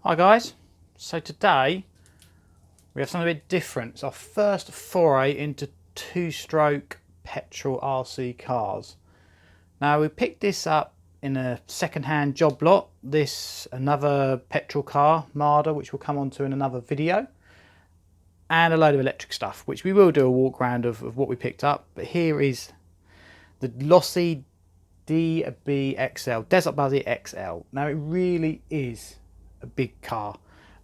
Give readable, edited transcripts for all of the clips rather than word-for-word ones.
Hi guys, so today we have something a bit different. It's our first foray into two-stroke petrol RC cars. Now we picked this up in a second-hand job lot. Another petrol car, Marder, which we'll come on to in another video, and a load of electric stuff, which we will do a walk around of what we picked up. But here is the Losi DBXL, Desert Buggy XL. Now it really is a big car.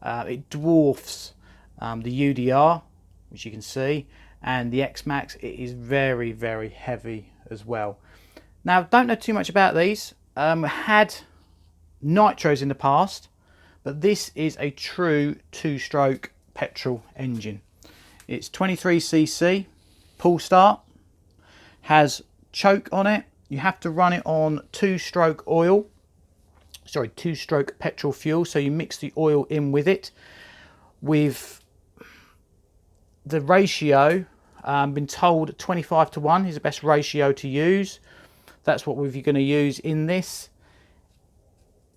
It dwarfs the UDR, which you can see, and the X-Max. It is very, very heavy as well. Now, don't know too much about these. Had nitros in the past, but this is a true two-stroke petrol engine. It's 23cc, pull start, has choke on it. You have to run it on two-stroke petrol fuel, so you mix the oil in with it. With the ratio, been told 25:1 is the best ratio to use. That's what we're going to use in this.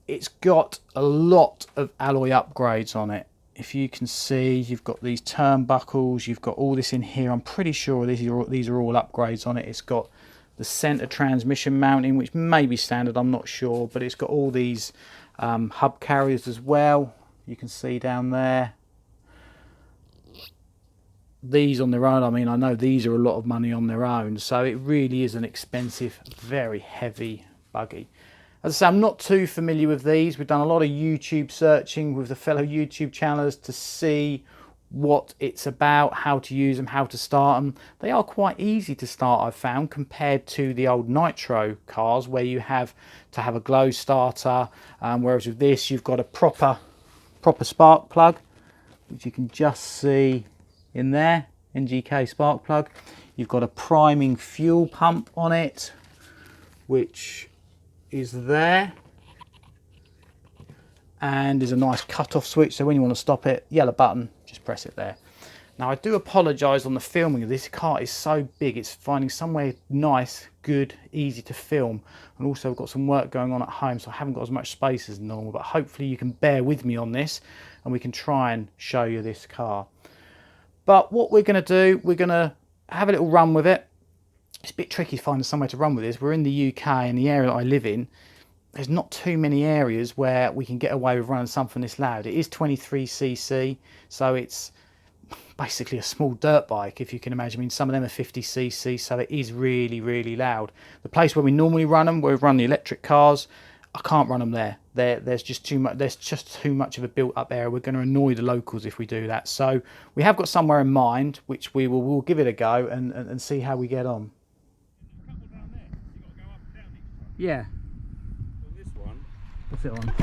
It's got a lot of alloy upgrades on it. If you can see, you've got these turnbuckles, you've got all this in here. I'm pretty sure these are all upgrades on it. It's got the centre transmission mounting, which may be standard, I'm not sure, but it's got all these hub carriers as well. You can see down there. These on their own, I mean, I know these are a lot of money on their own, so it really is an expensive, very heavy buggy. As I say, I'm not too familiar with these. We've done a lot of YouTube searching with the fellow YouTube channelers to see what it's about, how to use them, how to start them. They are quite easy to start, I've found, compared to the old nitro cars where you have to have a glow starter, whereas with this you've got a proper spark plug, which you can just see in there, NGK spark plug. You've got a priming fuel pump on it, which is there, and there's a nice cut-off switch, so when you want to stop it, yellow button, just press it there. Now I do apologise on the filming of this car. Is so big, it's finding somewhere nice, good, easy to film, and also I've got some work going on at home, so I haven't got as much space as normal, but hopefully you can bear with me on this and we can try and show you this car. But what we're going to do, we're going to have a little run with it. It's a bit tricky finding somewhere to run with this. We're in the UK, in the area that I live in, there's not too many areas where we can get away with running something this loud. It is 23cc, so it's basically a small dirt bike, if you can imagine. I mean, some of them are 50cc, so it is really, really loud. The place where we normally run them, where we run the electric cars, I can't run them there. There's just too much. There's just too much of a built-up area. We're going to annoy the locals if we do that. So we have got somewhere in mind, which we'll give it a go and see how we get on. Yeah. What's it on?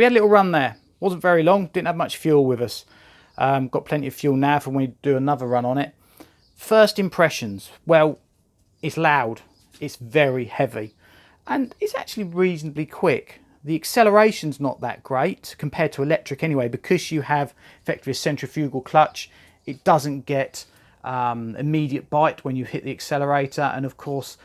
we had a little run there. Wasn't very long, didn't have much fuel with us. Got plenty of fuel now for when we do another run on it. First impressions, well, it's loud, it's very heavy, and it's actually reasonably quick. The acceleration's not that great compared to electric anyway, because you have effectively a centrifugal clutch. It doesn't get immediate bite when you hit the accelerator, and of course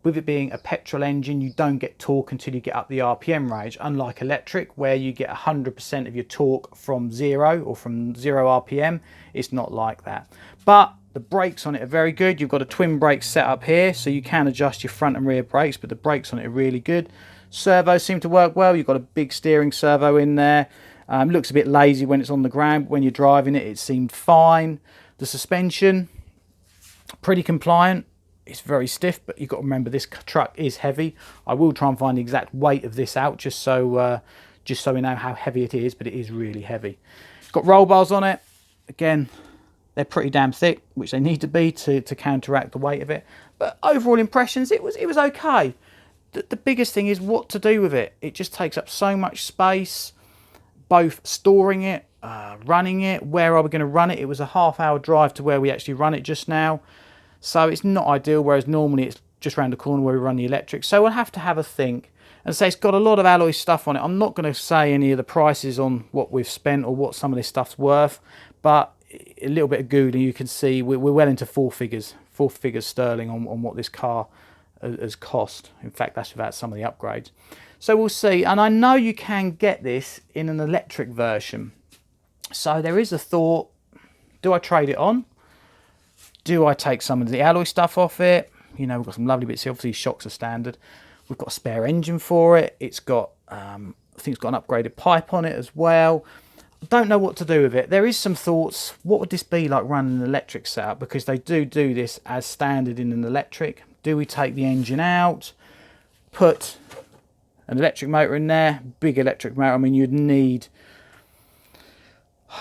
with it being a petrol engine, you don't get torque until you get up the RPM range, unlike electric where you get 100% of your torque from zero or from 0 RPM. It's not like that. But the brakes on it are very good. You've got a twin brake set up here, so you can adjust your front and rear brakes, but the brakes on it are really good. Servos seem to work well. You've got a big steering servo in there. Looks a bit lazy when it's on the ground, but when you're driving it, it seemed fine. The suspension, pretty compliant. It's very stiff, but you've got to remember this truck is heavy. I will try and find the exact weight of this out just so we know how heavy it is, but it is really heavy. It's got roll bars on it. Again, they're pretty damn thick, which they need to be to counteract the weight of it. But overall impressions, it was okay. The biggest thing is what to do with it. It just takes up so much space, both storing it, running it. Where are we going to run it? It was a half-hour drive to where we actually run it just now. So it's not ideal, whereas normally it's just around the corner where we run the electric. So we'll have to have a think. And say it's got a lot of alloy stuff on it. I'm not going to say any of the prices on what we've spent or what some of this stuff's worth, but a little bit of Googling, you can see we're well into four figures sterling on what this car has cost. In fact, that's without some of the upgrades. So we'll see. And I know you can get this in an electric version. So there is a thought, do I trade it on? Do I take some of the alloy stuff off it? You know, we've got some lovely bits here. Obviously, shocks are standard. We've got a spare engine for it. It's got, I think it's got an upgraded pipe on it as well. I don't know what to do with it. There is some thoughts. What would this be like running an electric setup? Because they do this as standard in an electric. Do we take the engine out, put an electric motor in there, big electric motor? I mean, you'd need,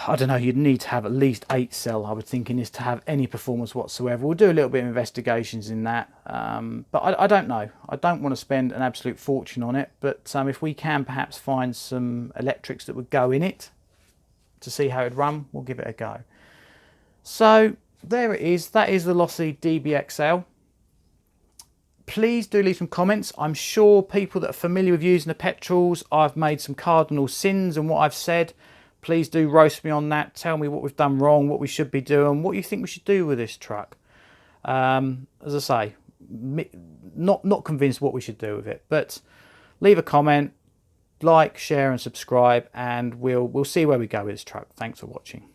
I don't know, you'd need to have at least 8 cell, I would think, in this to have any performance whatsoever. We'll do a little bit of investigations in that, but I don't know. I don't want to spend an absolute fortune on it, but if we can perhaps find some electrics that would go in it to see how it'd run, we'll give it a go. So there it is. That is the Losi DBXL. Please do leave some comments. I'm sure people that are familiar with using the petrols, I've made some cardinal sins in what I've said. Please do roast me on that. Tell me what we've done wrong, what we should be doing, what you think we should do with this truck. As I say, not convinced what we should do with it, but leave a comment, like, share and subscribe, and we'll see where we go with this truck. Thanks for watching.